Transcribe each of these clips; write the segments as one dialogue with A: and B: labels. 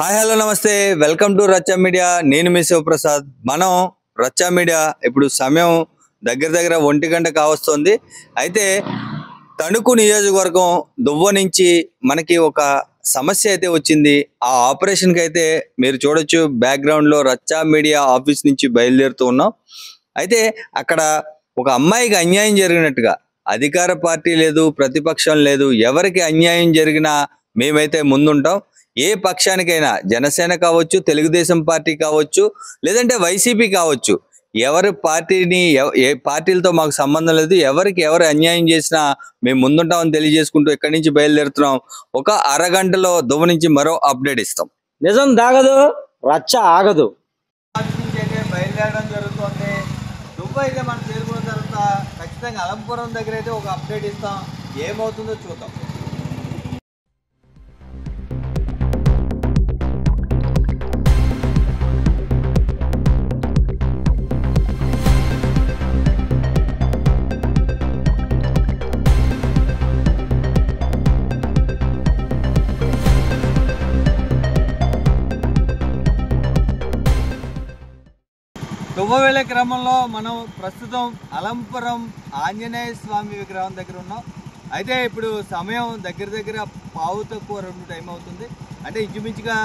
A: Hi hello నమస్తే welcome to రచ్చా media. నేను మీ శివప్రసాద్. మనం రచ్చా మీడియా ఇప్పుడు సమయం దగ్గర 1 గంట కావస్తుంది. అయితే తణుకు నియోజకవర్గం దువ్వ నుంచి మనకి ఒక సమస్య అయితే వచ్చింది. ఆ ఆపరేషన్కి అయితే మీరు చూడొచ్చు బ్యాక్గ్రౌండ్లో రచ్చా మీడియా ఆఫీస్ నుంచి బయలుదేరుతూ ఉన్నాం. అయితే అక్కడ ఒక అమ్మాయికి అన్యాయం జరిగినట్టుగా అధికార పార్టీ లేదు, ప్రతిపక్షం లేదు, ఎవరికి అన్యాయం జరిగినా మేమైతే ముందుంటాం. ఏ పక్షానికైనా జనసేన కావచ్చు, తెలుగుదేశం పార్టీ కావచ్చు, లేదంటే వైసీపీ కావచ్చు, ఎవరి పార్టీని ఏ పార్టీలతో మాకు సంబంధం లేదు. ఎవరికి ఎవరు అన్యాయం చేసినా మేము ముందుంటామని తెలియజేసుకుంటూ ఇక్కడి నుంచి బయలుదేరుతున్నాం. ఒక అరగంటలో దువ్వ నుంచి మరో అప్డేట్ ఇస్తాం.
B: నిజం దాగదు, రచ్చ ఆగదు.
A: బయలుదేరడం జరుగుతుంది. దువ్వ అయితే మనం చేరుకున్న తర్వాత ఖచ్చితంగా అలంపురం దగ్గర అయితే ఒక అప్డేట్ ఇస్తాం. ఏమవుతుందో చూద్దాం. దువ్వ వెళ్ళే క్రమంలో మనం ప్రస్తుతం అలంపురం ఆంజనేయ స్వామి విగ్రహం దగ్గర ఉన్నాం. అయితే ఇప్పుడు సమయం దగ్గర 2:15 టైం అవుతుంది. అంటే ఇంచుమించుగా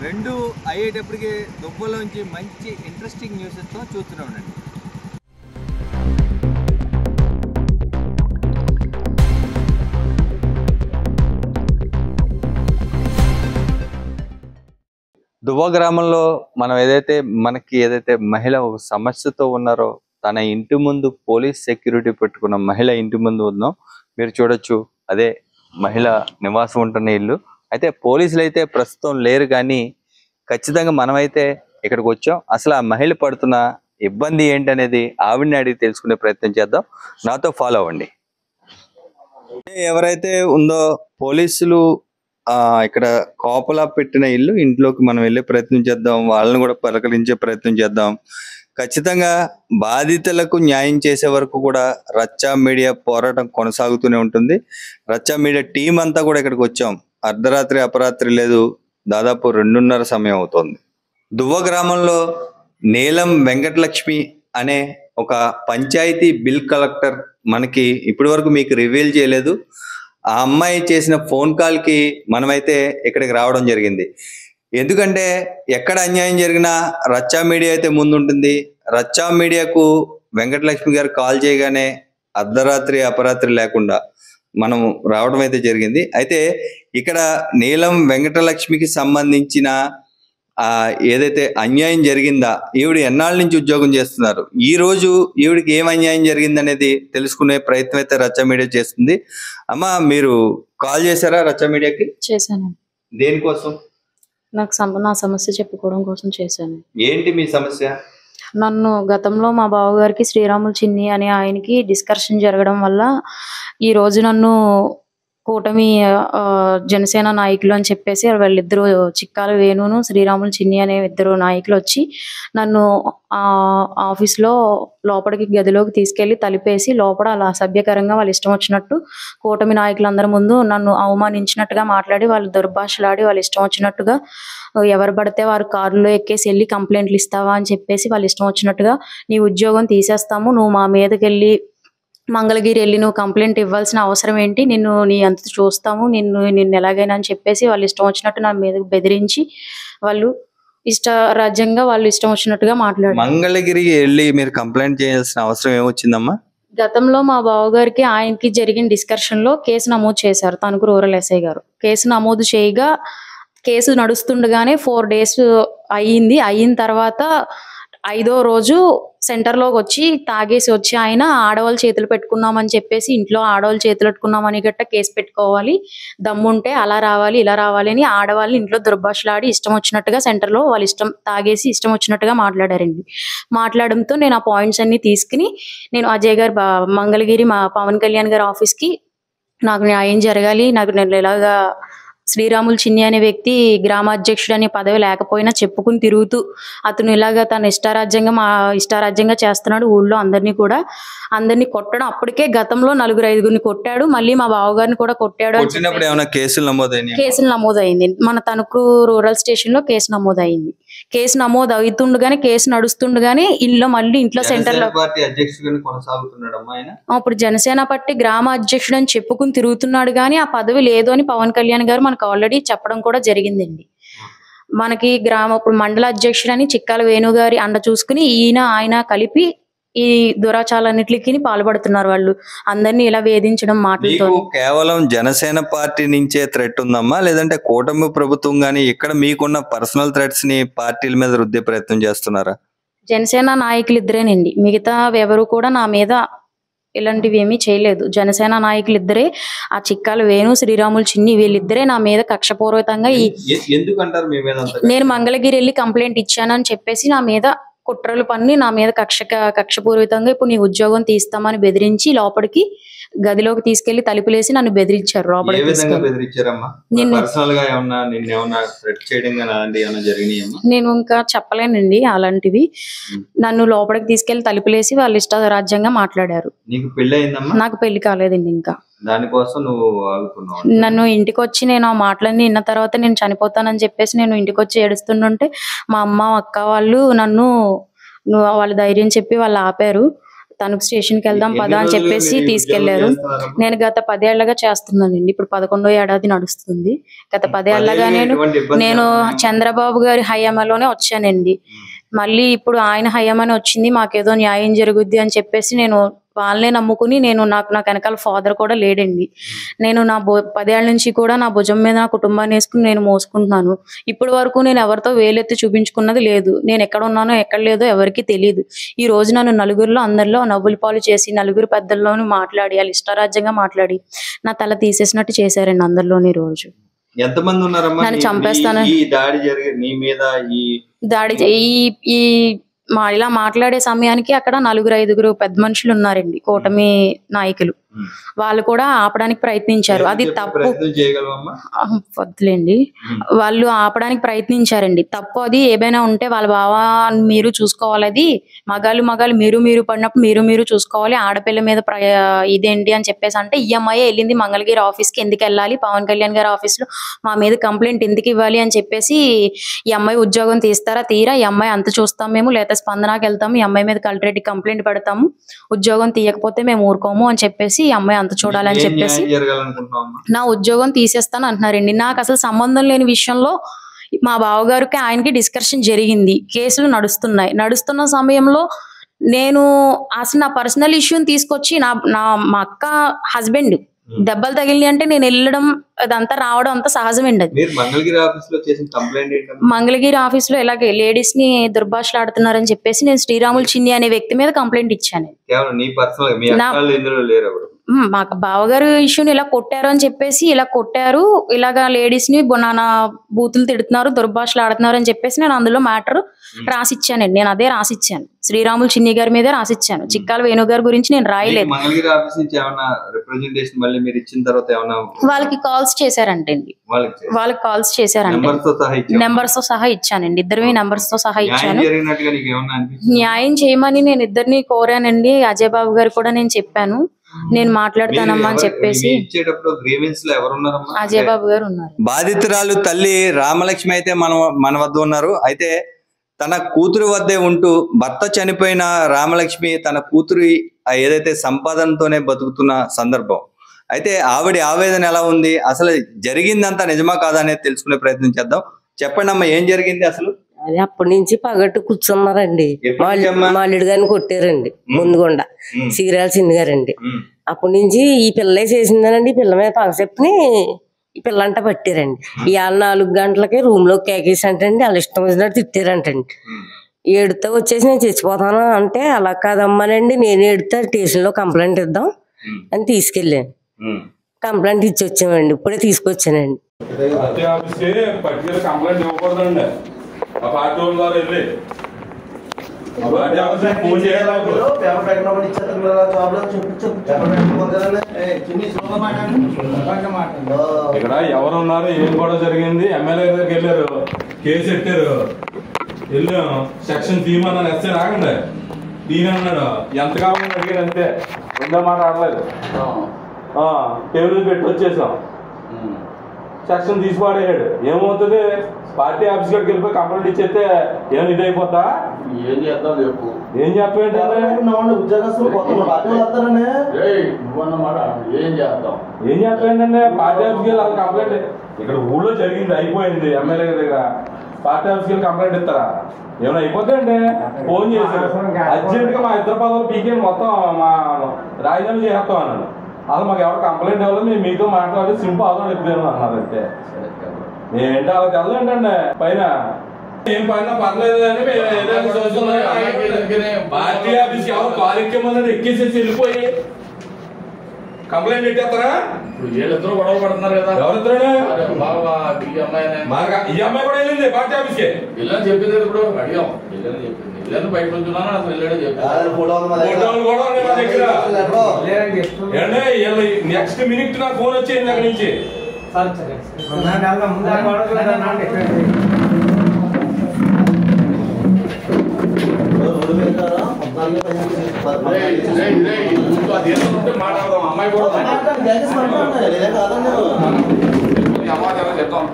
A: 2 అయ్యేటప్పటికి దువ్వలోంచి మంచి ఇంట్రెస్టింగ్ న్యూస్ ఇస్తాం, చూస్తూనే ఉండండి. దువ్వ గ్రామంలో మనం ఏదైతే మహిళ ఒక సమస్యతో ఉన్నారో తన ఇంటి ముందు పోలీస్ సెక్యూరిటీ పెట్టుకున్న మహిళ ఇంటి ముందు ఉన్నాం. మీరు చూడొచ్చు, అదే మహిళ నివాసం ఉంటున్న ఇల్లు. అయితే పోలీసులు అయితే ప్రస్తుతం లేరు, కానీ ఖచ్చితంగా మనమైతే ఇక్కడికి వచ్చాం. అసలు ఆ మహిళ పడుతున్న ఇబ్బంది ఏంటనేది ఆవిడని అడిగి తెలుసుకునే ప్రయత్నం చేద్దాం. నాతో ఫాలో అవ్వండి. ఎవరైతే ఉందో పోలీసులు ఇక్కడ కాపలా పెట్టిన ఇంట్లోకి మనం వెళ్ళే ప్రయత్నం చేద్దాం. వాళ్ళని కూడా పలకరించే ప్రయత్నం చేద్దాం. ఖచ్చితంగా బాధితులకు న్యాయం చేసే వరకు కూడా రచ్చా మీడియా పోరాటం కొనసాగుతూనే ఉంటుంది. రచ్చా మీడియా టీం అంతా కూడా ఇక్కడికి వచ్చాం. అర్ధరాత్రి అపరాత్రి లేదు, దాదాపు 2:30 సమయం అవుతోంది. దువ్వ గ్రామంలో నీలం వెంకటలక్ష్మి అనే ఒక పంచాయతీ బిల్ కలెక్టర్ మనకి ఇప్పటి వరకు మీకు రివీల్ చేయలేదు. ఆ అమ్మాయి చేసిన ఫోన్ కాల్కి మనమైతే ఇక్కడికి రావడం జరిగింది. ఎందుకంటే ఎక్కడ అన్యాయం జరిగినా రచ్చా మీడియా అయితే ముందుంటుంది. రచ్చా మీడియాకు వెంకటలక్ష్మి గారు కాల్ చేయగానే అర్ధరాత్రి అపరాత్రి లేకుండా మనం రావడం అయితే జరిగింది. అయితే ఇక్కడ నీలం వెంకటలక్ష్మికి సంబంధించిన ఏదైతే అన్యాయం జరిగిందా, ఈవిడ ఎన్నాళ్ళ నుంచి ఉద్యోగం చేస్తున్నారు, ఈ రోజు ఈవిడికి ఏం అన్యాయం జరిగింది అనేది తెలుసుకునే ప్రయత్నం అయితే రచ్చా మీడియా చేస్తుంది. అమ్మా, మీరు కాల్ చేశారా రచ్చా మీడియాకి?
C: చేశాను.
A: దేనికోసం?
C: నా సమస్య చెప్పుకోవడం కోసం చేశాను.
A: ఏంటి మీ సమస్య?
C: నన్ను గతంలో మా బావగారికి శ్రీరాములు చిన్ని అనే ఆయనకి డిస్కషన్ జరగడం వల్ల ఈ రోజు నన్ను కూటమి జనసేన నాయకులు అని చెప్పేసి వాళ్ళిద్దరు చిక్కాల వేణును శ్రీరాములు చిన్ని అనే 2 నాయకులు వచ్చి నన్ను ఆఫీస్లో లోపలికి గదిలోకి తీసుకెళ్లి తలిపేసి లోపల అలా అసభ్యకరంగా వాళ్ళు ఇష్టం వచ్చినట్టు కూటమి నాయకులందరి ముందు నన్ను అవమానించినట్టుగా మాట్లాడి, వాళ్ళు దుర్భాషలాడి వాళ్ళు ఇష్టం వచ్చినట్టుగా ఎవరు పడితే వారు కారులో ఎక్కేసి వెళ్ళి కంప్లైంట్లు ఇస్తావా అని చెప్పేసి వాళ్ళు ఇష్టం వచ్చినట్టుగా నీ ఉద్యోగం తీసేస్తాము, నువ్వు మా మీదకెళ్ళి మంగళగిరి వెళ్ళి నువ్వు కంప్లైంట్ ఇవ్వాల్సిన అవసరం ఏంటి, నీ అంత చూస్తాము, నిన్ను ఎలాగైనా అని చెప్పేసి వాళ్ళు ఇష్టం వచ్చినట్టు నా మీద బెదిరించి వాళ్ళు రాజ్యంగా వాళ్ళు ఇష్టం వచ్చినట్టుగా మాట్లాడారు.
A: మంగళగిరి వెళ్ళి మీరు కంప్లైంట్ చేయాల్సిన అవసరం ఏమొచ్చిందమ్మా?
C: గతంలో మా బావగారికి ఆయనకి జరిగిన డిస్కషన్ లో కేసు నమోదు చేశారు. తణుకు రూరల్ ఎస్ఐ గారు కేసు నమోదు చేయగా కేసు నడుస్తుండగానే 4 days అయిన తర్వాత 5వ రోజు సెంటర్లోకి వచ్చి తాగేసి వచ్చి ఆయన ఆడవాళ్ళు చేతులు పెట్టుకున్నామని చెప్పేసి ఇంట్లో ఆడవాళ్ళు చేతులు పెట్టుకున్నామని గట్ట కేసు పెట్టుకోవాలి, దమ్ముంటే అలా రావాలి ఇలా రావాలి అని ఆడవాళ్ళు ఇంట్లో దుర్భాషలాడి ఇష్టం వచ్చినట్టుగా సెంటర్లో వాళ్ళు తాగేసి ఇష్టం వచ్చినట్టుగా మాట్లాడారండి. మాట్లాడడంతో నేను ఆ పాయింట్స్ అన్ని తీసుకుని నేను అజయ్ గారు మంగళగిరి మా పవన్ కళ్యాణ్ గారి ఆఫీస్కి నాకు న్యాయం జరగాలి, నేను ఇలాగా శ్రీరాములు చిన్ని అనే వ్యక్తి గ్రామాధ్యక్షుడు అనే పదవి లేకపోయినా చెప్పుకుని తిరుగుతూ అతను ఇలాగా తన ఇష్టారాజ్యంగా చేస్తున్నాడు. ఊళ్ళో అందరినీ కొట్టడం, అప్పటికే గతంలో 4-5 కొట్టాడు. మళ్ళీ మా బావగారిని కూడా కొట్టాడు. కేసులు నమోదైంది. మన తణుకు రూరల్ స్టేషన్ లో కేసు నమోదైంది. కేసు నమోదు అవుతుండగానే, కేసు నడుస్తుండగానే ఇంట్లో సెంటర్ లో అప్పుడు జనసేన పార్టీ గ్రామ అధ్యక్షుడు అని చెప్పుకుని తిరుగుతున్నాడు. కానీ ఆ పదవి లేదు అని పవన్ కళ్యాణ్ గారు మనకు ఆల్రెడీ చెప్పడం కూడా జరిగిందండి. మనకి ఇప్పుడు మండల అధ్యక్షుడు అని చిక్కాల వేణు గారి అండ చూసుకుని ఆయన కలిపి ఈ దురాచారాలన్నిటికి పాల్పడుతున్నారు. వాళ్ళు అందరినీ ఇలా వేధించడం మాటలతో.
A: కేవలం జనసేన పార్టీ నుంచే థ్రెట్ ఉందమ్మా, లేదంటే కూటమి ప్రభుత్వం గానీ ఇక్కడ మీకున్న పర్సనల్ థ్రెట్స్ ని పార్టీల మీద రుద్దే ప్రయత్నం చేస్తున్నారా?
C: జనసేన నాయకులు ఇద్దరేనండి, మిగతా ఎవరు కూడా నా మీద ఇలాంటివి ఏమీ చేయలేదు. జనసేన నాయకులు ఇద్దరే, ఆ చిక్కాల వేణు, శ్రీరాములు చిన్ని, వీళ్ళిద్దరే నా మీద కక్షపూర్వకంగా నేను మంగళగిరి వెళ్ళి కంప్లైంట్ ఇచ్చానని చెప్పేసి నా మీద కుట్రలు పన్ని నా మీద కక్షపూర్వకంగా ఇప్పుడు నీ ఉద్యోగం తీస్తామని బెదిరించి లోపలికి గదిలోకి తీసుకెళ్లి తలుపులేసి నన్ను బెదిరించారు. నేను ఇంకా చెప్పలేనండి అలాంటివి. నన్ను లోపలికి తీసుకెళ్లి తలుపులేసి వాళ్ళు ఇష్టారాజ్యంగా మాట్లాడారు. నాకు పెళ్లి కాలేదండి ఇంకా. నన్ను ఇంటికి వచ్చి నేను ఆ మాటలన్నీ విన్న తర్వాత నేను చనిపోతానని చెప్పేసి నేను ఇంటికి వచ్చి ఏడుస్తుంటే మా అమ్మ అక్క వాళ్ళు వాళ్ళ ధైర్యం చెప్పి వాళ్ళు ఆపారు. తణుకు స్టేషన్కి వెళ్దాం పదా అని చెప్పేసి తీసుకెళ్లారు. నేను గత 10 ఏళ్లుగా చేస్తున్నానండి. ఇప్పుడు 11వ ఏడాది నడుస్తుంది. గత 10 ఏళ్లుగా నేను చంద్రబాబు గారి హయాంలోనే వచ్చానండి. మళ్ళీ ఇప్పుడు ఆయన హయామని వచ్చింది, మాకేదో న్యాయం జరుగుద్ది అని చెప్పేసి నేను వాళ్ళనే నమ్ముకుని నాకు వెనకాల ఫాదర్ కూడా లేడండి. నేను 10 ఏళ్ల నుంచి కూడా నా భుజం మీద నా కుటుంబాన్ని వేసుకుని నేను మోసుకుంటున్నాను. ఇప్పటి వరకు నేను ఎవరితో వేలెత్తి చూపించుకున్నది లేదు. నేను ఎక్కడ ఉన్నానో ఎక్కడ లేదో ఎవరికి తెలియదు. ఈ రోజు నన్ను నలుగురిలో అందరిలో నవ్వుల పాలు చేసి నలుగురు పెద్దల్లోనూ మాట్లాడి వాళ్ళు ఇష్టారాజ్యంగా మాట్లాడి నా తల తీసేసినట్టు చేశారండి అందరిలోని. రోజు
A: ఎంతమంది ఉన్నారమ్మా
C: నన్ను చంపేస్తాను ఇలా మాట్లాడే సమయానికి అక్కడ 4-5 పెద్ద మనుషులు ఉన్నారండి, కూటమి నాయకులు. వాళ్ళు కూడా ఆపడానికి ప్రయత్నించారు. అది తప్పు వద్దులేండి, వాళ్ళు ఆపడానికి ప్రయత్నించారండి. తప్పు అది ఏమైనా ఉంటే వాళ్ళ బావా మీరు చూసుకోవాలి. అది మగాళ్ళు మీరు పడినప్పుడు మీరు చూసుకోవాలి. ఆడపిల్ల మీద ఇదేంటి అని చెప్పేసి అంటే ఈ అమ్మాయి వెళ్ళింది మంగళగిరి ఆఫీస్కి, ఎందుకు వెళ్ళాలి, పవన్ కళ్యాణ్ గారి ఆఫీస్ లో మా మీద కంప్లైంట్ ఎందుకు ఇవ్వాలి అని చెప్పేసి ఈ అమ్మాయి ఉద్యోగం తీరా ఈ అమ్మాయి అంత చూస్తాం మేము, లేదా స్పందనకి వెళ్తాము, ఈ అమ్మాయి మీద కలెక్టరేట్ కంప్లైంట్ పెడతాము, ఉద్యోగం తీయకపోతే మేము ఊరుకోము అని చెప్పేసి ఈ అమ్మాయి అంత చూడాలని చెప్పేసి నా ఉద్యోగం తీసేస్తాను అంటున్నారండి. నాకు అసలు సంబంధం లేని విషయంలో మా బావగారికి ఆయనకి డిస్కషన్ జరిగింది. కేసులు నడుస్తున్న సమయంలో నేను అసలు నా పర్సనల్ ఇష్యూని తీసుకొచ్చి మా అక్క హస్బెండ్ దెబ్బలు తగిలి అంటే నేను వెళ్ళడం అదంతా రావడం అంతా సహజమండి. అది మంగళగిరి ఆఫీస్ లో ఇలాగే లేడీస్ ని దుర్భాషలాడుతున్నారని చెప్పేసి నేను శ్రీరాములు చిన్ని అనే వ్యక్తి మీద కంప్లైంట్ ఇచ్చాను. మా బావగారు ఇష్యూని ఇలా కొట్టారు అని చెప్పేసి ఇలాగా లేడీస్ ని బూతులు తిడుతున్నారు, దుర్భాషలు ఆడుతున్నారు అని చెప్పేసి నేను అందులో మ్యాటర్ రాసిచ్చానండి. నేను అదే రాసిచ్చాను, శ్రీరాములు చిన్ని గారి మీద రాసిచ్చాను. చిక్కాల వేణు గారి గురించి నేను రాయలేదు. వాళ్ళకి కాల్స్ చేశారంటండి, నెంబర్స్ తో సహా ఇచ్చానండి. ఇద్దరు నెంబర్స్ తో సహా ఇచ్చాను. న్యాయం చేయమని నేను ఇద్దరిని కోరానండి. అజయ్ బాబు గారు కూడా నేను చెప్పాను, నేను మాట్లాడతానమ్మా అని చెప్పేసి. అజయ్ బాబు గారు ఉన్నారు.
A: బాధితురాలు తల్లి రామలక్ష్మి అయితే మన వద్ద ఉన్నారు. అయితే తన కూతురు వద్దే ఉంటూ భర్త చనిపోయిన రామలక్ష్మి తన కూతురు ఏదైతే సంపాదనతోనే బతుకుతున్న సందర్భం. అయితే ఆవిడ ఆవేదన ఎలా ఉంది, అసలు జరిగిందంతా నిజమా కాదా అనేది తెలుసుకునే ప్రయత్నం చేద్దాం. చెప్పండి అమ్మా, ఏం జరిగింది అసలు?
D: అది అప్పటి నుంచి పగట్టు కూర్చున్నారండి. మాల్లుడు గారిని కొట్టారండి ముందుగుండా, సీరాల చిన్ని గారండి. అప్పటి నుంచి ఈ పిల్లే చేసిందనండి. ఈ పిల్ల మీద పగ చెప్పని ఈ పిల్లంట పట్టారండి. ఇవాళ 4 గంటలకి రూమ్ లో కేకేసంటండి, వాళ్ళు ఇష్టం వచ్చినట్టు తిట్టారంటండి. ఏడుతో వచ్చేసి నేను చచ్చిపోతాను అంటే అలా కాదమ్మానండి, నేను ఏడుతా స్టేషన్ లో కంప్లైంట్ ఇద్దాం అని తీసుకెళ్ళాను. కంప్లైంట్ ఇచ్చి వచ్చామండి, ఇప్పుడే తీసుకొచ్చానండి.
E: ఆ పార్టీ వాళ్ళ ద్వారా వెళ్ళి ఇక్కడ ఎవరున్నారు, ఏం గొడవ జరిగింది, ఎమ్మెల్యే దగ్గరికి వెళ్ళారు, కేసు పెట్టారు, వెళ్ళాం, సెక్షన్ తీయమన్నాను, ఎస్ఐ రాకండి తీయనన్నాడు, ఎంత కావాలని అడిగాడు అంతే, రెండో మాట ఆడలేదు, టేబుల్ పెట్టి వచ్చేసాం, సెక్షన్ తీసి పాడేయాడు. ఏమవుతుంది, పార్టీ ఆఫీస్ కాడికి వెళ్ళిపోయి కంప్లైంట్ ఇచ్చేస్తే ఏమైనా ఇది అయిపోతా,
F: ఏం చేద్దాం చెప్పు,
E: ఏం చెప్పేంటే ఏం చెప్పేంటంటే పార్టీ ఆఫీస్కి వెళ్ళి అసలు కంప్లైంట్ ఇక్కడ ఊళ్ళో జరిగింది, అయిపోయింది, ఎమ్మెల్యే దగ్గర పార్టీ ఆఫీస్కి వెళ్ళి కంప్లైంట్ ఇస్తారా, ఏమైనా అయిపోతాయండి. ఫోన్ చేశారు అర్జెంట్ గా మా ఇద్దరు పదవులు పీకే మొత్తం మా రాజీనామా చేస్తాం అన్నాడు. అసలు మాకు ఎవరు కంప్లైంట్ ఇవ్వలేదు, మేము మీతో మాట్లాడి సింపుల్ అవసరం ఇద్దాను అన్నారు అంతే. ఏంటి అలా తెల్లదేంటండి పైన ఏం పైన పర్లేదు అని పార్టీ ఆఫీస్కి ఎవరు కార్యక్రమాలను ఎక్కేసేసి వెళ్ళిపోయి కంప్లైంట్ పెట్టేస్తారా?
F: వీళ్ళిద్దరూ గొడవ పడుతున్నారు కదా,
E: ఎవరిద్దరు?
F: ఈ
E: అమ్మాయి కూడా వెళ్ళింది పార్టీ ఆఫీస్కి,
F: ఇల్లని చెప్పింది ఇప్పుడు అడిగాం, ఇల్లని చెప్పింది, ఇల్లని బయట నుంచున్నాను అసలు ఇల్లాడే చెప్పింది.
E: నెక్స్ట్ మినిట్ నాకు ఫోన్ వచ్చేయండి అక్కడి నుంచి.
F: మాట్లాడదాం, అమ్మాయి కూడా సమాచారం చెప్తాం.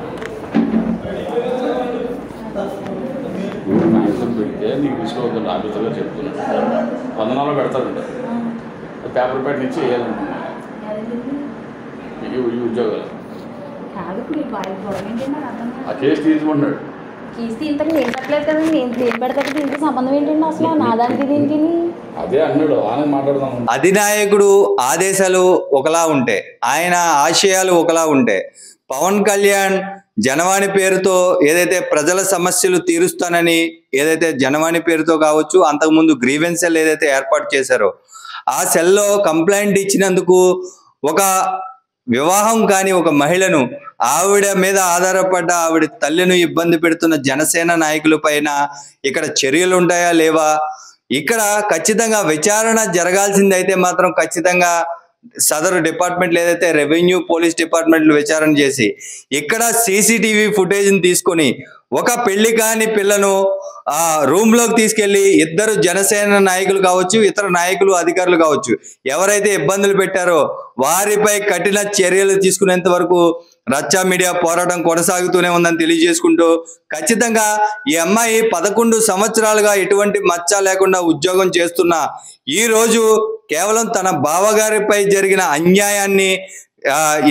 F: పెడితే నీకు తీసుకోవద్దు, ఆఫీసర్గా చెప్తున్నాడు, వందనాల్లో పెడతాడంట, పేపర్ ప్యాట్ నుంచి వేయాలంటున్నా ఈ ఉద్యోగాలు. ఆ కేసు తీసుకున్నాడు, అదే అన్నాడు, ఆనంద్ మాట్లాడదాం.
A: అధినాయకుడు ఆదేశాలు ఒకలా ఉంటే, ఆయన ఆశయాలు ఒకలా ఉంటే, పవన్ కళ్యాణ్ జనవాణి పేరుతో ఏదైతే ప్రజల సమస్యలు తీరుస్తానని ఏదైతే జనవాణి పేరుతో కావచ్చు, అంతకుముందు గ్రీవెన్స్ సెల్ ఏదైతే ఏర్పాటు చేశారో ఆ సెల్లో కంప్లైంట్ ఇచ్చినందుకు ఒక వివాహం కాని ఒక మహిళను, ఆవిడ మీద ఆధారపడ్డ ఆవిడ తల్లిని ఇబ్బంది పెడుతున్న జనసేన నాయకుల పైన ఇక్కడ చర్యలు ఉంటాయా లేవా? ఇక్కడ ఖచ్చితంగా విచారణ జరగాల్సింది అయితే మాత్రం ఖచ్చితంగా సదరు డిపార్ట్మెంట్లు ఏదైతే రెవెన్యూ పోలీస్ డిపార్ట్మెంట్లు విచారణ చేసి ఇక్కడ సీసీటీవీ ఫుటేజ్ని తీసుకొని ఒక పెళ్లి కాని పిల్లను ఆ రూమ్ లోకి తీసుకెళ్లి ఇద్దరు జనసేన నాయకులు కావచ్చు, ఇతర నాయకులు అధికారులు కావచ్చు, ఎవరైతే ఇబ్బందులు పెట్టారో వారిపై కఠిన చర్యలు తీసుకునేంత వరకు రచ్చా మీడియా పోరాటం కొనసాగుతూనే ఉందని తెలియజేసుకుంటూ, ఖచ్చితంగా ఈ అమ్మాయి 11 సంవత్సరాలుగా ఎటువంటి మచ్చ లేకుండా ఉద్యోగం చేస్తున్న ఈ రోజు కేవలం తన బావగారిపై జరిగిన అన్యాయాన్ని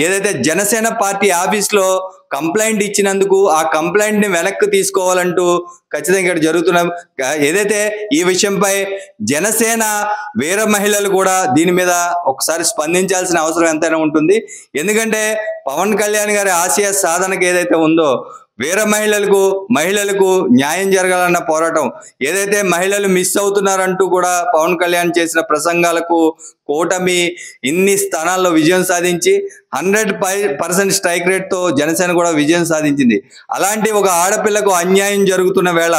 A: ఏదైతే జనసేన పార్టీ ఆఫీస్లో కంప్లైంట్ ఇచ్చినందుకు ఆ కంప్లైంట్ ని వెనక్కి తీసుకోవాలంటూ ఖచ్చితంగా ఇక్కడ జరుగుతున్న ఏదైతే ఈ విషయంపై జనసేన వీర మహిళలు కూడా దీని మీద ఒకసారి స్పందించాల్సిన అవసరం ఎంతైనా ఉంటుంది. ఎందుకంటే పవన్ కళ్యాణ్ గారి ఆశయ సాధనకు ఏదైతే ఉందో వీర మహిళలకు న్యాయం జరగాలన్న పోరాటం, ఏదైతే మహిళలు మిస్ అవుతున్నారంటూ కూడా పవన్ కళ్యాణ్ చేసిన ప్రసంగాలకు కూటమి ఇన్ని స్థానాల్లో విజయం సాధించి 100% స్ట్రైక్ రేట్తో జనసేన కూడా విజయం సాధించింది. అలాంటి ఒక ఆడపిల్లకు అన్యాయం జరుగుతున్న వేళ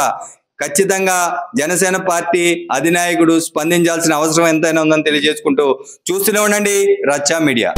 A: ఖచ్చితంగా జనసేన పార్టీ అధినాయకుడు స్పందించాల్సిన అవసరం ఎంతైనా ఉందని తెలియజేసుకుంటూ చూస్తూనే ఉండండి రచ్చా మీడియా.